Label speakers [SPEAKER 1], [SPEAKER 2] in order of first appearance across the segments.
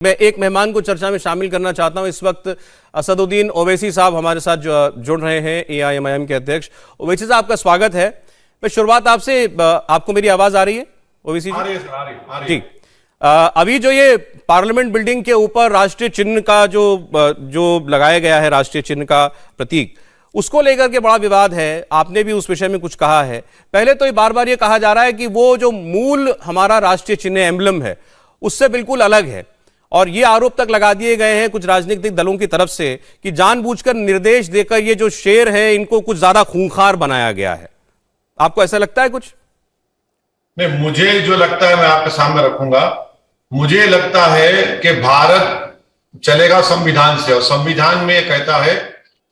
[SPEAKER 1] मैं एक मेहमान को चर्चा में शामिल करना चाहता हूं। इस वक्त असदुद्दीन ओवैसी साहब हमारे साथ जुड़ रहे हैं, एआईएमआईएम के अध्यक्ष। ओवैसी साहब, आपका स्वागत है। मैं शुरुआत आपसे, आपको मेरी आवाज आ रही है ओवैसी जी?
[SPEAKER 2] आ रही है।
[SPEAKER 1] जी, अभी जो ये पार्लियामेंट बिल्डिंग के ऊपर राष्ट्रीय चिन्ह का जो लगाया गया है, राष्ट्रीय चिन्ह का प्रतीक, उसको लेकर के बड़ा विवाद है। आपने भी उस विषय में कुछ कहा है। पहले तो बार बार ये कहा जा रहा है कि वो जो मूल हमारा राष्ट्रीय चिन्ह एम्बलम है उससे बिल्कुल अलग है, और ये आरोप तक लगा दिए गए हैं कुछ राजनीतिक दलों की तरफ से कि जानबूझकर निर्देश देकर ये जो शेर है इनको कुछ ज्यादा खूंखार बनाया गया है। आपको ऐसा लगता है कुछ?
[SPEAKER 2] नहीं, मुझे जो लगता है मैं आपके सामने रखूंगा। मुझे लगता है कि भारत चलेगा संविधान से, और संविधान में कहता है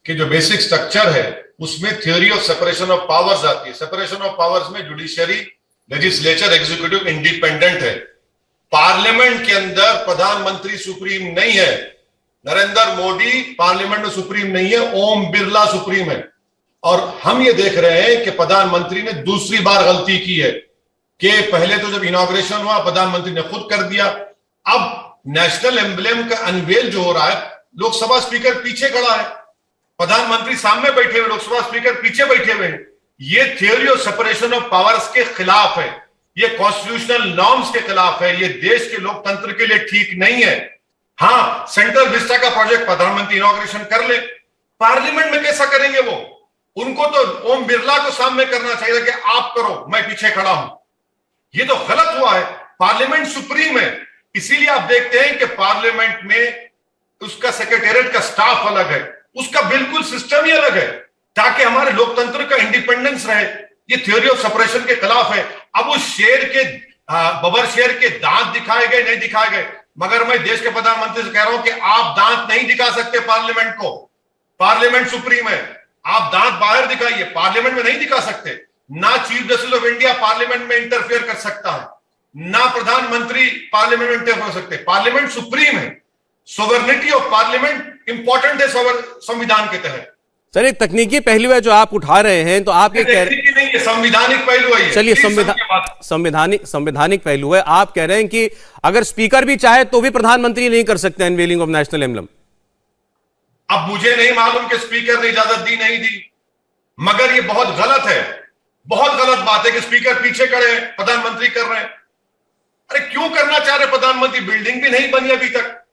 [SPEAKER 2] कि जो बेसिक स्ट्रक्चर है उसमें theory of separation of powers आती है। सेपरेशन ऑफ पावर्स में जुडिशरी, लेजिस्लेचर, एग्जीक्यूटिव इंडिपेंडेंट है। पार्लियामेंट के अंदर प्रधानमंत्री सुप्रीम नहीं है, नरेंद्र मोदी पार्लियामेंट में सुप्रीम नहीं है, ओम बिरला सुप्रीम है। और हम ये देख रहे हैं कि प्रधानमंत्री ने दूसरी बार गलती की है कि पहले तो जब इनॉग्रेशन हुआ प्रधानमंत्री ने खुद कर दिया, अब नेशनल एम्बलम का अनवेल जो हो रहा है, लोकसभा स्पीकर पीछे खड़ा है, प्रधानमंत्री सामने बैठे हुए, लोकसभा स्पीकर पीछे बैठे हुए हैं। ये theory of separation of powers के खिलाफ है, ये कॉन्स्टिट्यूशनल नॉर्म्स के खिलाफ है, ये देश के लोकतंत्र के लिए ठीक नहीं है। हाँ, सेंट्रल विस्टा का प्रोजेक्ट प्रधानमंत्री इनॉग्रेशन कर ले, पार्लियामेंट में कैसा करेंगे वो? उनको तो ओम बिरला को सामने करना चाहिए कि आप करो, मैं पीछे खड़ा हूं। ये तो गलत हुआ है। पार्लियामेंट सुप्रीम है, इसीलिए आप देखते हैं कि पार्लियामेंट में उसका सेक्रेटेरिएट का स्टाफ अलग है, उसका बिल्कुल सिस्टम ही अलग है, ताकि हमारे लोकतंत्र का इंडिपेंडेंस रहे। ये थ्योरी ऑफ सेपरेशन के खिलाफ है। अब उस शेर के बबर शेर के दांत दिखाए गए, नहीं दिखाए गए, मगर मैं देश के प्रधानमंत्री से कह रहा हूं कि आप दांत नहीं दिखा सकते पार्लियामेंट को। पार्लियामेंट सुप्रीम है, आप दांत बाहर दिखाइए, पार्लियामेंट में नहीं दिखा सकते। ना chief justice of India parliament में इंटरफेयर कर सकता है, ना प्रधानमंत्री पार्लियामेंट में इंटरफेयर कर सकते। पार्लियामेंट सुप्रीम है, सोवरेनिटी ऑफ पार्लियामेंट इंपॉर्टेंट है संविधान के तहत।
[SPEAKER 1] सर, एक तकनीकी पहलू है जो आप उठा रहे हैं, तो आप ये कह रहे हैं,
[SPEAKER 2] नहीं, ये संवैधानिक पहलू है।
[SPEAKER 1] चलिए, संवैधानिक पहलू है। आप कह रहे हैं कि अगर स्पीकर भी चाहे तो भी प्रधानमंत्री नहीं कर सकते अनवेलिंग ऑफ नेशनल एम्बलम।
[SPEAKER 2] अब मुझे नहीं मालूम कि स्पीकर ने इजाजत दी नहीं दी, मगर ये बहुत गलत है, बहुत गलत बात है कि स्पीकर पीछे खड़े हैं, प्रधानमंत्री कर रहे हैं। अरे क्यों करना चाह रहे प्रधानमंत्री? बिल्डिंग भी नहीं बनी अभी तक,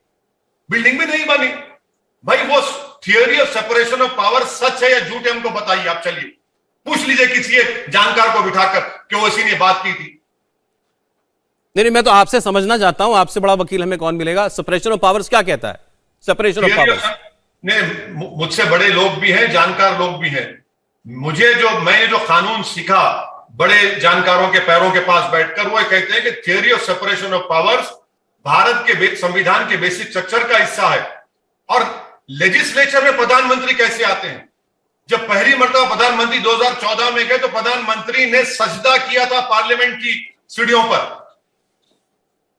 [SPEAKER 2] बिल्डिंग भी नहीं बनी भाई। वो theory of separation of power सच है या झूठ है, हमको बताइए। आप चलिए पूछ लीजिए किसी एक जानकार को बिठाकर कि वो इसी ने बात की थी।
[SPEAKER 1] नहीं, मैं तो आपसे समझना चाहता हूं, आपसे बड़ा वकील हमें कौन मिलेगा? सेपरेशन ऑफ पावर्स क्या कहता है? सेपरेशन ऑफ पावर्स
[SPEAKER 2] ने मुझसे बड़े लोग भी हैं, जानकार लोग भी हैं। मैंने जो कानून सीखा बड़े जानकारों के पैरों के पास बैठकर, वो कहते हैं कि theory of separation of powers Bharat के संविधान के बेसिक स्ट्रक्चर का हिस्सा है। और लेजिस्लेचर में प्रधानमंत्री कैसे आते हैं? जब पहली मर्तबा प्रधानमंत्री 2014 में गए तो प्रधानमंत्री ने सजदा किया था पार्लियामेंट की सीढ़ियों पर।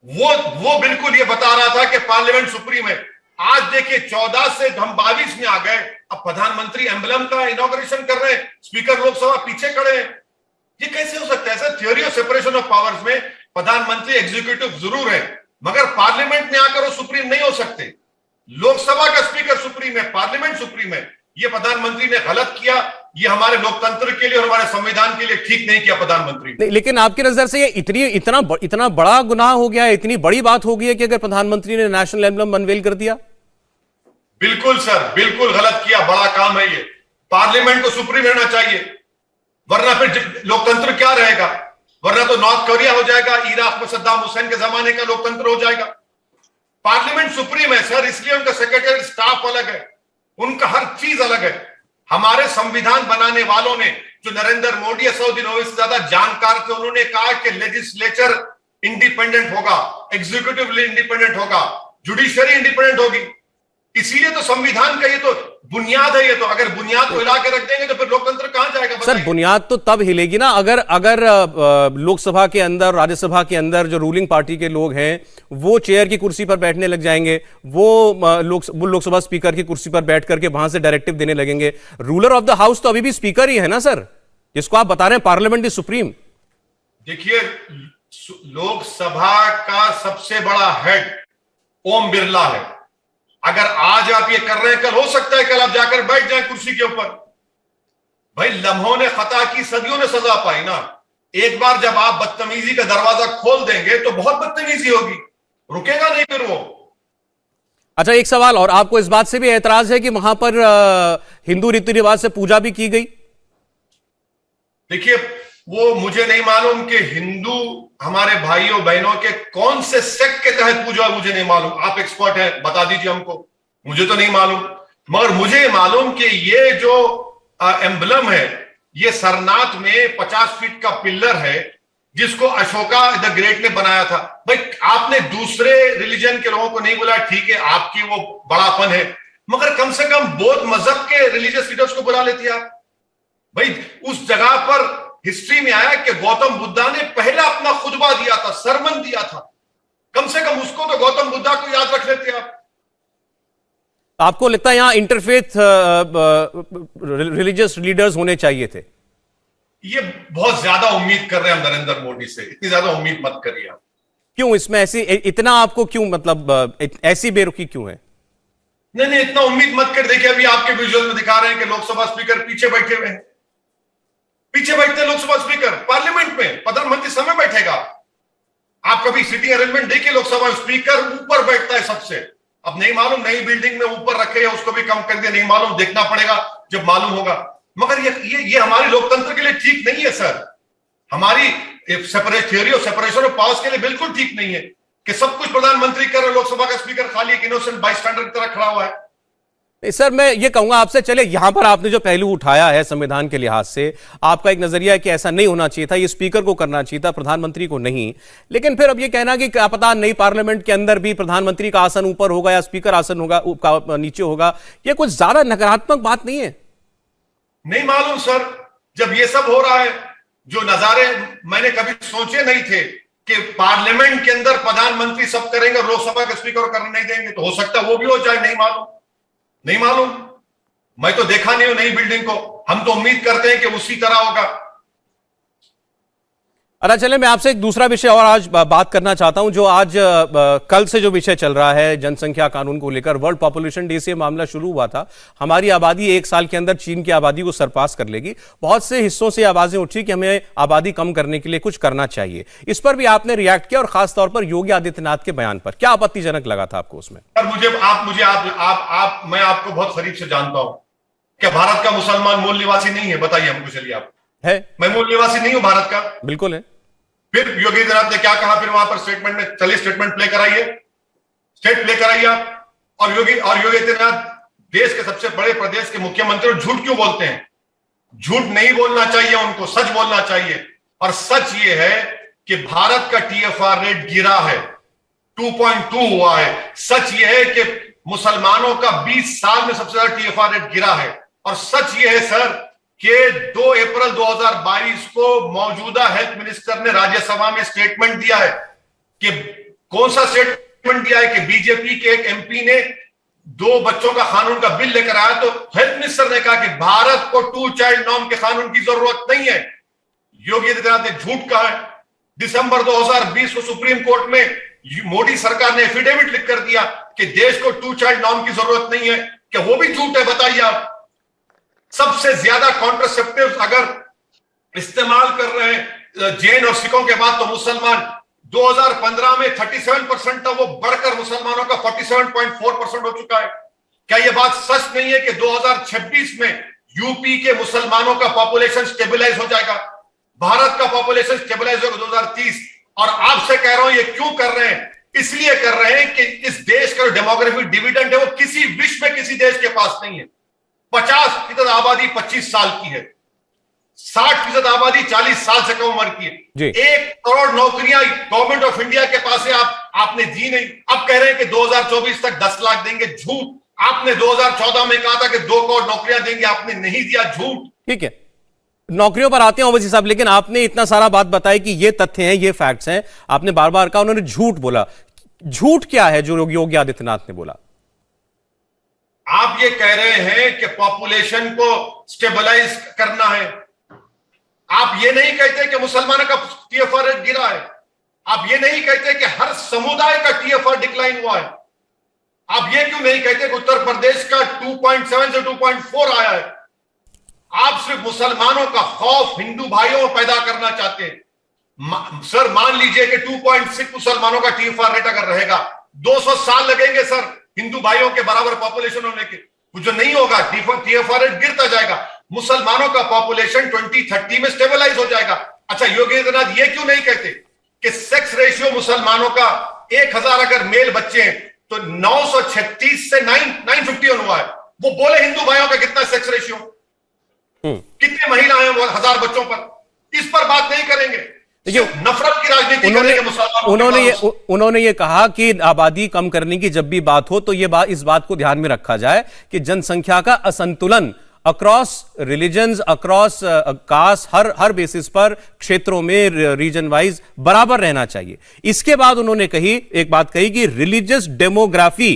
[SPEAKER 2] वो बिल्कुल ये बता रहा था कि पार्लियामेंट सुप्रीम है। आज देखिए 14 से हम 22 में आ गए, अब प्रधानमंत्री एम्बलम का इनॉग्रेशन कर रहे हैं, स्पीकर लोकसभा पीछे खड़े हैं। ये कैसे हो सकता है? Sir, theory of separation of powers में प्रधानमंत्री एग्जीक्यूटिव जरूर है, मगर पार्लियामेंट में आकर वो सुप्रीम नहीं हो सकते। लोकसभा का स्पीकर सुप्रीम है, पार्लियामेंट सुप्रीम है। ये प्रधानमंत्री ने गलत किया, ये हमारे लोकतंत्र के लिए और हमारे संविधान के लिए ठीक नहीं किया प्रधानमंत्री ने।
[SPEAKER 1] लेकिन आपकी नजर से ये इतना बड़ा गुनाह हो गया है, इतनी बड़ी बात हो गई है कि अगर प्रधानमंत्री ने नेशनल एम्बलम अनवेल कर दिया?
[SPEAKER 2] बिल्कुल सर, बिल्कुल गलत किया, बड़ा काम है ये। पार्लियामेंट को सुप्रीम रहना चाहिए, वरना फिर लोकतंत्र क्या रहेगा? वरना तो नॉर्थ कोरिया हो जाएगा, इराक में सद्दाम हुसैन के जमाने का लोकतंत्र हो जाएगा। पार्लियामेंट सुप्रीम है सर, इसलिए उनका सेक्रेटरी स्टाफ अलग है, उनका हर चीज अलग है। हमारे संविधान बनाने वालों ने, जो नरेंद्र मोदी असदुद्दीन ओवैसी से ज्यादा जानकार थे, उन्होंने कहा कि लेजिस्लेचर इंडिपेंडेंट होगा, एग्जीक्यूटिव इंडिपेंडेंट होगा, जुडिशरी इंडिपेंडेंट होगी। इसीलिए तो संविधान का ये तो बुनियाद है। ये तो अगर बुनियाद को हिला के रख देंगे तो फिर लोकतंत्र कहां जाएगा?
[SPEAKER 1] सर, बुनियाद तो तब हिलेगी ना अगर लोकसभा के अंदर, राज्यसभा के अंदर जो रूलिंग पार्टी के लोग हैं वो चेयर की कुर्सी पर बैठने लग जाएंगे, वो लोकसभा स्पीकर की कुर्सी पर बैठ करके वहां से डायरेक्टिव देने लगेंगे। रूलर ऑफ द हाउस तो अभी भी स्पीकर ही है ना सर, जिसको आप बता रहे हैं पार्लियामेंट इज सुप्रीम।
[SPEAKER 2] देखिए, लोकसभा का सबसे बड़ा हेड ओम बिरला है। अगर आज आप ये कर रहे हैं, कल हो सकता है कल आप जाकर बैठ जाएं कुर्सी के ऊपर। भाई लम्हों ने खता की, सदियों ने सजा पाई ना। एक बार जब आप बदतमीजी का दरवाजा खोल देंगे तो बहुत बदतमीजी होगी, रुकेगा नहीं फिर वो।
[SPEAKER 1] अच्छा, एक सवाल और, आपको इस बात से भी एतराज है कि वहां पर हिंदू रीति रिवाज से पूजा भी की गई?
[SPEAKER 2] देखिए, वो मुझे नहीं मालूम कि हिंदू हमारे भाइयों बहनों के कौन से सेक्ट के तहत पूजा, मुझे नहीं मालूम। आप एक्सपर्ट हैं, बता दीजिए हमको, मुझे तो नहीं मालूम। मगर मुझे मालूम कि ये जो एम्बलम है, ये सरनाथ में 50 फीट का पिल्लर है जिसको अशोका द ग्रेट ने बनाया था। भाई आपने दूसरे रिलीजन के लोगों को नहीं बोला, ठीक है आपकी वो बड़ापन है, मगर कम से कम बौद्ध मजहब के रिलीजियस लीडर्स को बुला लेती आप। भाई उस जगह पर हिस्ट्री में आया कि गौतम बुद्धा ने पहला अपना खुतबा दिया था, सरमन दिया था। कम से कम उसको तो गौतम बुद्धा को याद रख लेते आप।
[SPEAKER 1] आपको लगता है यहां इंटरफेथ रिलीजियस लीडर्स होने चाहिए थे?
[SPEAKER 2] ये बहुत ज्यादा उम्मीद कर रहे हैं हम नरेंद्र मोदी से, इतनी ज्यादा उम्मीद मत करिए आप।
[SPEAKER 1] क्यों इसमें ऐसी, इतना आपको क्यों, मतलब ऐसी बेरुखी क्यों है?
[SPEAKER 2] नहीं नहीं, इतना उम्मीद मत कर। देखिए अभी आपके विजुअल में दिखा रहे हैं कि लोकसभा स्पीकर पीछे बैठे हुए हैं, पीछे बैठते हैं लोकसभा स्पीकर। पार्लियामेंट में प्रधानमंत्री समय बैठेगा। आप कभी सीटिंग अरेंजमेंट देखिए, लोकसभा स्पीकर ऊपर बैठता है सबसे। अब नहीं मालूम नई बिल्डिंग में ऊपर रखे या उसको भी कम कर दिया, नहीं मालूम, देखना पड़ेगा जब मालूम होगा। मगर ये हमारी लोकतंत्र के लिए ठीक नहीं है सर। हमारी theory of separation of powers के लिए बिल्कुल ठीक नहीं है कि सब कुछ प्रधानमंत्री कर रहे, लोकसभा का स्पीकर खाली एक इनोसेंट बाइस्टैंडर की तरह खड़ा हुआ है।
[SPEAKER 1] सर मैं ये कहूंगा आपसे, चले यहां पर आपने जो पहलू उठाया है संविधान के लिहाज से, आपका एक नजरिया है कि ऐसा नहीं होना चाहिए था, ये स्पीकर को करना चाहिए था, प्रधानमंत्री को नहीं। लेकिन फिर अब ये कहना कि क्या पता नई पार्लियामेंट के अंदर भी प्रधानमंत्री का आसन ऊपर होगा या स्पीकर आसन होगा नीचे होगा, ये कुछ ज्यादा नकारात्मक बात नहीं है?
[SPEAKER 2] नहीं मालूम सर, जब ये सब हो रहा है, जो नजारे मैंने कभी सोचे नहीं थे कि पार्लियामेंट के अंदर प्रधानमंत्री सब करेंगे और लोकसभा के स्पीकर को करने नहीं देंगे, तो हो सकता है वो भी हो जाए, नहीं मालूम, नहीं मालूम। मैं तो देखा नहीं हूं नई बिल्डिंग को, हम तो उम्मीद करते हैं कि उसी तरह होगा।
[SPEAKER 1] अच्छा चले, मैं आपसे एक दूसरा विषय और आज बात करना चाहता हूं, जो आज कल से जो विषय चल रहा है जनसंख्या कानून को लेकर। वर्ल्ड पॉपुलेशन डे से मामला शुरू हुआ था। हमारी आबादी 1 साल के अंदर चीन की आबादी को सरपास कर लेगी। बहुत से हिस्सों से आवाजें उठी कि हमें आबादी कम करने के लिए कुछ करना चाहिए। इस पर भी आपने रिएक्ट किया और खासतौर पर योगी आदित्यनाथ के बयान पर। क्या आपत्तिजनक लगा था आपको उसमें?
[SPEAKER 2] मैं आपको बहुत करीब से जानता हूं। क्या भारत का मुसलमान मूल निवासी नहीं है? बताइए हमको, चलिए आप।
[SPEAKER 1] है,
[SPEAKER 2] मैं मूल निवासी नहीं हूं भारत का।
[SPEAKER 1] बिल्कुल है।
[SPEAKER 2] फिर योगी आदित्यनाथ ने क्या कहा फिर वहां पर स्टेटमेंट में? चलिए स्टेटमेंट प्ले कराइए, स्टेट प्ले कराइए आप। और योगी आदित्यनाथ देश के सबसे बड़े प्रदेश के मुख्यमंत्री झूठ क्यों बोलते हैं? झूठ नहीं बोलना चाहिए उनको, सच बोलना चाहिए। और सच ये है कि भारत का TFR रेट गिरा है, 2.2 हुआ है। सच ये है कि मुसलमानों का 20 साल में सबसे ज्यादा TFR रेट गिरा है। और सच ये है सर कि 2 अप्रैल 2022 को मौजूदा हेल्थ मिनिस्टर ने राज्यसभा में स्टेटमेंट दिया है कि कौन सा स्टेटमेंट दिया है कि बीजेपी के एक MP ने 2 बच्चों का कानून का बिल लेकर आया, तो हेल्थ मिनिस्टर ने कहा कि भारत को 2 चाइल्ड नॉर्म के कानून की जरूरत नहीं है। योगी आदित्यनाथ ने झूठ कहा है। दिसंबर 2020 को सुप्रीम कोर्ट में मोदी सरकार ने एफिडेविट लिख कर दिया कि देश को 2 चाइल्ड नॉर्म की जरूरत नहीं है। क्या वो भी झूठ है? बताइए आप। सबसे ज्यादा कॉन्ट्रासेप्टिव्स अगर इस्तेमाल कर रहे हैं जैन और सिखों के बाद तो मुसलमान। 2015 में 37% था, वो बढ़कर मुसलमानों का 47.4% हो चुका है। क्या यह बात सच नहीं है कि 2026 में यूपी के मुसलमानों का पॉपुलेशन स्टेबलाइज हो जाएगा? भारत का पॉपुलेशन स्टेबलाइज होगा 2030। और आपसे कह रहा हूं ये क्यों कर रहे हैं? इसलिए कर रहे हैं कि इस देश का जो डेमोग्राफिक डिविडेंड है वो किसी विश्व में किसी देश के पास नहीं है। 50% आबादी 25 साल की है, 60% आबादी 40 साल से कम उम्र की है। 1 करोड़ नौकरियां गवर्नमेंट ऑफ इंडिया के पास है, आपने दी नहीं। अब कह रहे हैं कि 2024 तक 10 लाख देंगे, झूठ। आपने 2014 में कहा था कि 2 करोड़ नौकरियां देंगे, आपने नहीं दिया, झूठ।
[SPEAKER 1] ठीक है, नौकरियों पर आते हैं ओवैसी साहब, लेकिन आपने इतना सारा बात बताई कि ये तथ्य हैं, ये फैक्ट्स हैं। आपने बार बार कहा उन्होंने झूठ बोला। झूठ क्या है जो योगी आदित्यनाथ ने बोला?
[SPEAKER 2] आप ये कह रहे हैं कि पॉपुलेशन को स्टेबलाइज करना है। आप ये नहीं कहते कि मुसलमानों का TFR रेट गिरा है। आप ये नहीं कहते कि हर समुदाय का TFR डिक्लाइन हुआ है। आप ये क्यों नहीं कहते कि उत्तर प्रदेश का 2.7 से 2.4 आया है? आप सिर्फ मुसलमानों का खौफ हिंदू भाइयों में पैदा करना चाहते हैं। सर मान लीजिए कि 2.6 मुसलमानों का TFR रेट अगर रहेगा, 200 साल लगेंगे सर हिंदु भाइयों के बराबर पॉपुलेशन होने के, जो नहीं होगा TFR रेट गिरता जाएगा, मुसलमानों का पॉपुलेशन 2030 में स्टेबलाइज हो जाएगा। अच्छा, योगी आदित्यनाथ ये क्यों नहीं कहते कि सेक्स रेशियो मुसलमानों का 1000 अगर मेल बच्चे हैं तो 936 से 951 हुआ है। वो बोले हिंदू भाइयों का कितना सेक्स रेशियो, कितने महिलाएं हैं वो 1000 बच्चों पर, इस पर बात नहीं करेंगे। नफरत की राजनीति करेंगे मुसलमानों।
[SPEAKER 1] उन्होंने ये कहा कि आबादी कम करने की जब भी बात हो तो इस बात को ध्यान में रखा जाए कि जनसंख्या का असंतुलन अक्रॉस रिलीजन्स, अक्रॉस कास्ट, हर बेसिस पर क्षेत्रों में रीजन वाइज बराबर रहना चाहिए। इसके बाद उन्होंने एक बात कही कि रिलीजियस डेमोग्राफी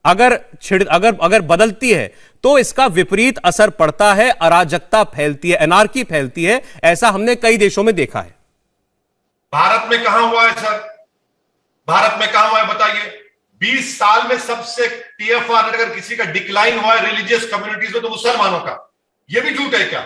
[SPEAKER 1] अगर बदलती है तो इसका विपरीत असर पड़ता है, अराजकता फैलती है, एनार्की फैलती है। ऐसा हमने कई देशों में देखा है।
[SPEAKER 2] भारत में कहां हुआ है सर? भारत में कहां हुआ है बताइए? 20 साल में सबसे TFR अगर किसी का डिक्लाइन हुआ है रिलीजियस कम्युनिटीज में तो मुसलमानों का। यह भी झूठ है क्या?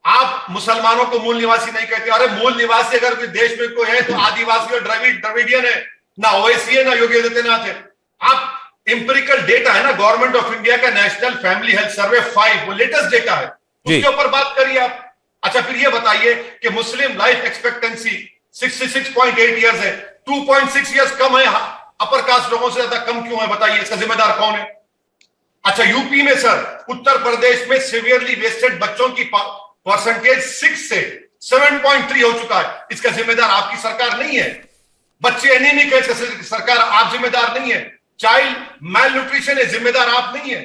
[SPEAKER 2] आप मुसलमानों को मूल निवासी नहीं कहते। अरे मूल निवासी अगर कोई देश में कोई है तो आदिवासी और द्रविडियन है, ना ओवैसी है ना योगी आदित्यनाथ है। आप इंपेरिकल डेटा है ना गवर्नमेंट ऑफ इंडिया का नेशनल फैमिली हेल्थ सर्वे 5, वो लेटेस्ट डेटा है, उसके ऊपर बात करिए आप। अच्छा, फिर ये बताइए कि मुस्लिम लाइफ एक्सपेक्टेंसी 66.8 ईयर्स है, 2.6 ईयर्स कम है अपर कास्ट लोगों से ज्यादा कम क्यों है बताइए? इसका जिम्मेदार कौन है? अच्छा, यूपी में सर, उत्तर प्रदेश में सीवियरली वेस्टेड बच्चों की परसेंटेज 6 से 7.3 हो चुका है। इसका जिम्मेदार आपकी सरकार नहीं है। बच्चे एनीमिक है, इसका सरकार आप जिम्मेदार नहीं है। चाइल्ड मैल न्यूट्रिशन है, जिम्मेदार आप नहीं है।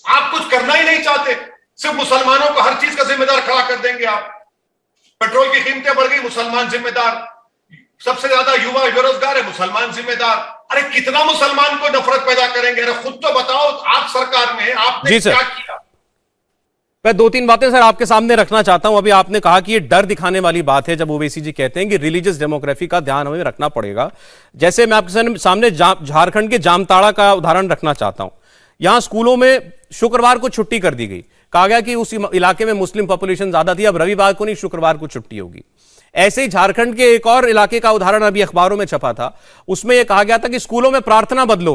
[SPEAKER 2] आप कुछ करना ही नहीं चाहते, सिर्फ मुसलमानों को हर चीज का जिम्मेदार खड़ा कर देंगे आप। पेट्रोल की कीमतें बढ़ गई, मुसलमान जिम्मेदार। सबसे ज्यादा युवा बेरोजगार है, मुसलमान जिम्मेदार। अरे कितना मुसलमान को नफरत पैदा करेंगे? अरे खुद तो बताओ, आप सरकार में आपने क्या किया?
[SPEAKER 1] मैं 2-3 बातें सर आपके सामने रखना चाहता हूं। अभी आपने कहा कि ये डर दिखाने वाली बात है जब ओवैसी जी कहते हैं कि रिलीजियस डेमोग्राफी का ध्यान हमें रखना पड़ेगा। जैसे मैं आपके सामने झारखंड के जामताड़ा का उदाहरण रखना चाहता हूं। यहां स्कूलों में शुक्रवार को छुट्टी कर दी गई, कहा गया कि उस इलाके में मुस्लिम पॉपुलेशन ज्यादा थी, अब रविवार को नहीं शुक्रवार को छुट्टी होगी। ऐसे ही झारखंड के एक और इलाके का उदाहरण अभी अखबारों में छपा था, उसमें यह कहा गया था कि स्कूलों में प्रार्थना बदलो,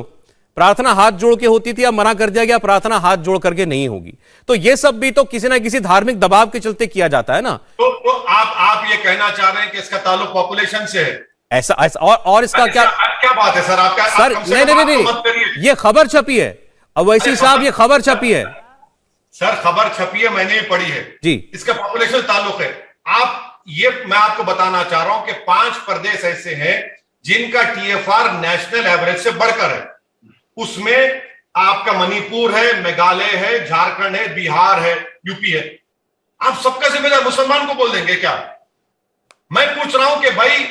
[SPEAKER 1] प्रार्थना हाथ जोड़ के होती थी, अब मना कर दिया गया प्रार्थना हाथ जोड़ करके नहीं होगी। तो यह सब भी तो किसी ना किसी धार्मिक दबाव के चलते किया जाता है ना।
[SPEAKER 2] तो आप ये कहना चाह रहे हैं कि इसका ताल्लुक पॉपुलेशन से है?
[SPEAKER 1] ऐसा और इसका
[SPEAKER 2] क्या बात है सर? आपका
[SPEAKER 1] सर नहीं, ये खबर छपी है अवैसी साहब, ये खबर छपी है
[SPEAKER 2] सर, खबर छपी है, मैंने भी पढ़ी है
[SPEAKER 1] जी। इसका
[SPEAKER 2] पॉपुलेशन ताल्लुक है। मैं आपको बताना चाह रहा हूं कि 5 प्रदेश ऐसे हैं जिनका TFR नेशनल एवरेज से बढ़कर है। उसमें आपका मणिपुर है, मेघालय है, झारखंड है, बिहार है, यूपी है। आप सबका जिम्मेदार मुसलमान को बोल देंगे क्या? मैं पूछ रहा हूं कि भाई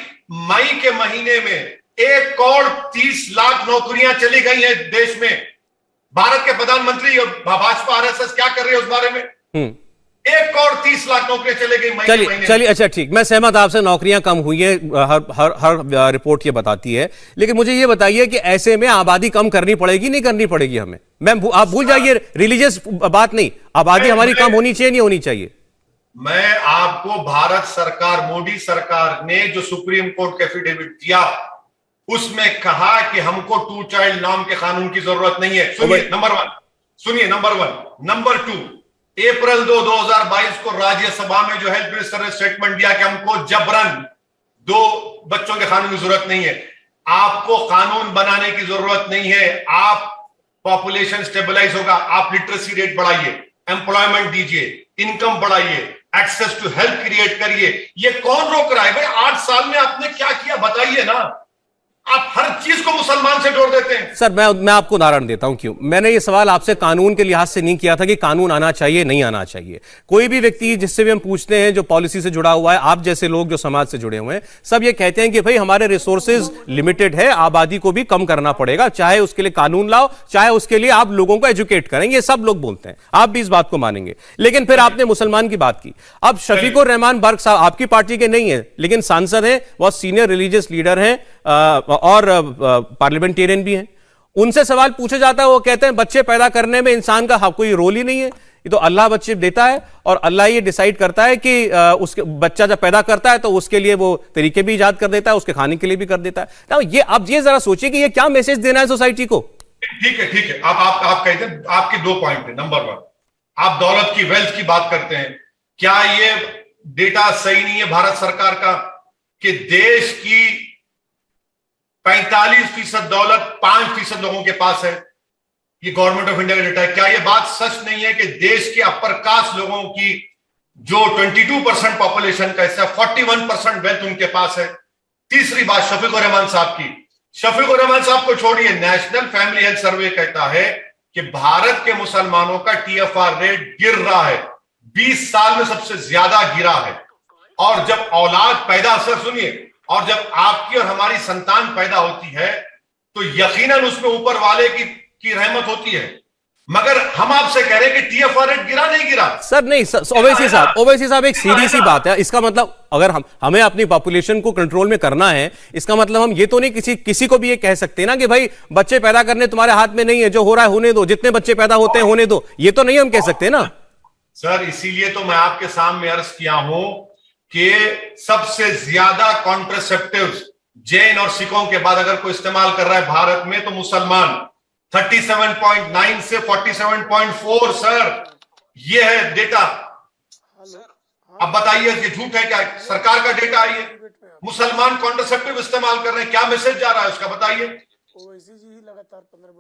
[SPEAKER 2] मई के महीने में 1,30,00,000 नौकरियां चली गई हैं देश में। भारत के प्रधानमंत्री और भाजपा RSS क्या कर रही है उस बारे में? 1,30,00,000 नौकरियां चले गई।
[SPEAKER 1] चलिए अच्छा ठीक, मैं सहमत आपसे, नौकरियां कम हुई है, हर रिपोर्ट ये बताती है। लेकिन मुझे ये बताइए कि ऐसे में आबादी कम करनी पड़ेगी नहीं करनी पड़ेगी हमें? आप भूल जाइए रिलीजियस बात नहीं, आबादी हमारी कम होनी चाहिए नहीं होनी चाहिए?
[SPEAKER 2] मैं आपको भारत सरकार, मोदी सरकार ने जो सुप्रीम कोर्ट का एफिडेविट दिया उसमें कहा कि हमको 2 चाइल्ड नाम के कानून की जरूरत नहीं है। सुनिए नंबर 1, सुनिए नंबर 1। नंबर 2, अप्रैल 2022 को राज्यसभा में जो हेल्थ मिनिस्टर ने स्टेटमेंट दिया कि हमको जबरन 2 बच्चों के कानून की जरूरत नहीं है। आपको कानून बनाने की जरूरत नहीं है, आप पॉपुलेशन स्टेबलाइज होगा। आप लिटरेसी रेट बढ़ाइए, एम्प्लॉयमेंट दीजिए, इनकम बढ़ाइए, एक्सेस टू हेल्थ क्रिएट करिए। ये कौन रोक रहा है भाई? 8 साल में आपने क्या किया बताइए ना। आप हर चीज को मुसलमान से जोड़ देते हैं।
[SPEAKER 1] सर मैं आपको उदाहरण देता हूं क्यों। मैंने ये सवाल आपसे कानून के लिहाज से नहीं किया था कि कानून आना चाहिए नहीं आना चाहिए। कोई भी व्यक्ति जिससे भी हम पूछते हैं जो पॉलिसी से जुड़ा हुआ है, आप जैसे लोग जो समाज से जुड़े हुए हैं, सब ये कहते हैं कि भाई हमारे रिसोर्सेज लिमिटेड है, आबादी को भी कम करना पड़ेगा, चाहे उसके लिए कानून लाओ, चाहे उसके लिए आप लोगों को एजुकेट करें। ये सब लोग बोलते हैं, आप भी इस बात को मानेंगे। लेकिन फिर आपने मुसलमान की बात की। अब शफीकुर रहमान बर्क साहब आपकी पार्टी के नहीं है, लेकिन सांसद हैं, बहुत सीनियर रिलीजियस लीडर हैं और पार्लियामेंटेरियन भी हैं। उनसे सवाल पूछा जाता है, वो कहते हैं बच्चे पैदा करने में इंसान का कोई रोल ही नहीं है, ये तो अल्लाह बच्चे देता है और अल्लाह ये डिसाइड करता है कि उसके बच्चा जब पैदा करता है तो उसके लिए वो तरीके भी इजाद कर देता है, उसके खाने के लिए भी कर देता है। ना ये आप ये जरा सोचिए कि ये क्या मैसेज देना है सोसाइटी को।
[SPEAKER 2] ठीक है, ठीक है, आप कहते हैं, आपके 2 पॉइंट है। नंबर 1, आप दौलत की, वेल्थ की बात करते हैं। क्या ये डेटा सही नहीं है भारत सरकार का कि देश की 45% दौलत 5% लोगों के पास है? ये गवर्नमेंट ऑफ इंडिया का डेटा है। क्या ये बात सच नहीं है कि देश के अपर कास्ट लोगों की जो 22% पॉपुलेशन का हिस्सा, 41% वेल्थ उनके पास है? तीसरी बात शफीक उर रहमान साहब की। शफीक उर रहमान साहब को छोड़िए, नेशनल फैमिली हेल्थ सर्वे कहता है कि भारत के मुसलमानों का TFR रेट गिर रहा है, 20 साल में सबसे ज्यादा गिरा है। और जब औलाद पैदा, सर सुनिए, और जब आपकी और हमारी संतान पैदा होती है तो यकीनन उसमें ऊपर वाले की रहमत होती है। मगर हम आपसे कह रहे हैं कि TFR रेट गिरा नहीं गिरा।
[SPEAKER 1] सर नहीं, ओवैसी साहब एक सीधी सी बात है। इसका मतलब अगर हमें अपनी पॉपुलेशन को कंट्रोल में करना है, इसका मतलब हम ये तो नहीं किसी को भी ये कह सकते ना कि भाई बच्चे पैदा करने तुम्हारे हाथ में नहीं है, जो हो रहा है होने दो, जितने बच्चे पैदा होते हैं होने दो, ये तो नहीं हम कह सकते ना।
[SPEAKER 2] सर इसीलिए तो मैं आपके सामने अर्ज किया हूं कि सबसे ज्यादा कॉन्ट्रासेप्टिव्स जैन और सिखों के बाद अगर कोई इस्तेमाल कर रहा है भारत में तो मुसलमान, 37.9 से 47.4। सर ये है डेटा। अब बताइए ये झूठ है क्या? सरकार का डेटा है ये। मुसलमान कॉन्ट्रासेप्टिव इस्तेमाल कर रहे हैं, क्या मैसेज जा रहा है उसका बताइए।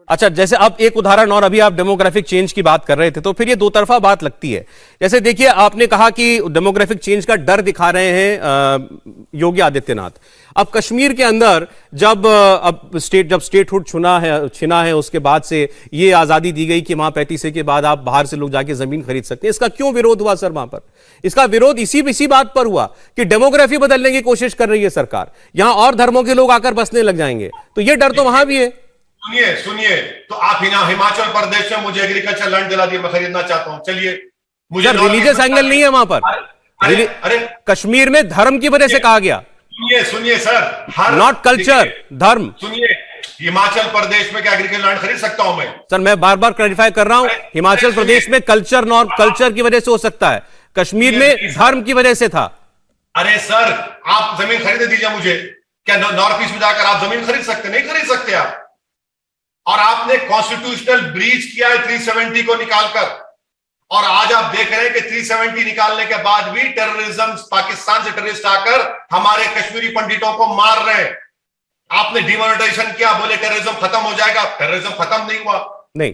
[SPEAKER 1] अच्छा, जैसे अब एक उदाहरण, और अभी आप डेमोग्राफिक चेंज की बात कर रहे थे, तो फिर ये दो तरफा बात लगती है। जैसे देखिए, आपने कहा कि डेमोग्राफिक चेंज का डर दिखा रहे हैं योगी आदित्यनाथ। अब कश्मीर के अंदर जब स्टेटहुड छिना है उसके बाद से ये आजादी दी गई कि वहां 35 के बाद आप बाहर से लोग जाके जमीन खरीद सकते हैं। इसका क्यों विरोध हुआ सर वहां पर? इसका विरोध इसी बात पर हुआ कि डेमोग्राफी बदलने की कोशिश कर रही है सरकार, यहां और धर्मों के लोग आकर बसने लग जाएंगे, तो ये डर तो वहां भी है।
[SPEAKER 2] सुनिए, तो आप हिमाचल प्रदेश में मुझे एग्रीकल्चर लैंड दिला दिए, मैं खरीदना चाहता हूं, चलिए। मुझे
[SPEAKER 1] रिलीजियस एंगल नहीं है वहां पर।
[SPEAKER 2] अरे
[SPEAKER 1] कश्मीर में धर्म की वजह से कहा गया।
[SPEAKER 2] सुनिए सर,
[SPEAKER 1] नॉट कल्चर, धर्म।
[SPEAKER 2] सुनिए, हिमाचल प्रदेश में क्या एग्रीकल्चर लैंड खरीद सकता हूं मैं?
[SPEAKER 1] सर मैं बार बार क्लैरिफाई कर रहा हूं, हिमाचल प्रदेश में कल्चर की वजह से हो सकता है, कश्मीर में धर्म की वजह से था।
[SPEAKER 2] अरे सर, आप जमीन खरीद दीजिए मुझे। क्या नॉर्थ ईस्ट में जाकर आप जमीन खरीद सकते? नहीं खरीद सकते आप। और आपने कॉन्स्टिट्यूशनल ब्रीच किया है 370 को निकालकर, और आज आप देख रहे हैं कि 370 निकालने के बाद भी टेररिज्म, पाकिस्तान से टेररिस्ट आकर हमारे कश्मीरी पंडितों को मार रहे हैं। आपने डिमोनेटाइजेशन किया, बोले टेररिज्म खत्म हो जाएगा, टेररिज्म खत्म नहीं हुआ।
[SPEAKER 1] नहीं,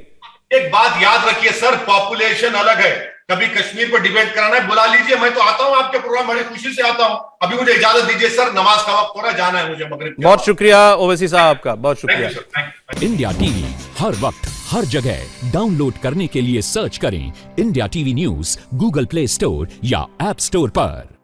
[SPEAKER 2] एक बात याद रखिए सर, पॉपुलेशन अलग है। कभी कश्मीर पर डिबेट कराना है, बुला लीजिए, मैं तो आता हूं आपके प्रोग्राम, बड़ी खुशी से आता हूं। अभी मुझे इजाजत दीजिए सर, नमाज का वक्त हो रहा है, जाना है मुझे मगरिब।
[SPEAKER 1] बहुत शुक्रिया ओवैसी साहब का, बहुत शुक्रिया।
[SPEAKER 3] इंडिया टीवी हर वक्त हर जगह डाउनलोड करने के लिए सर्च करें India TV news Google play store या ऐप स्टोर पर।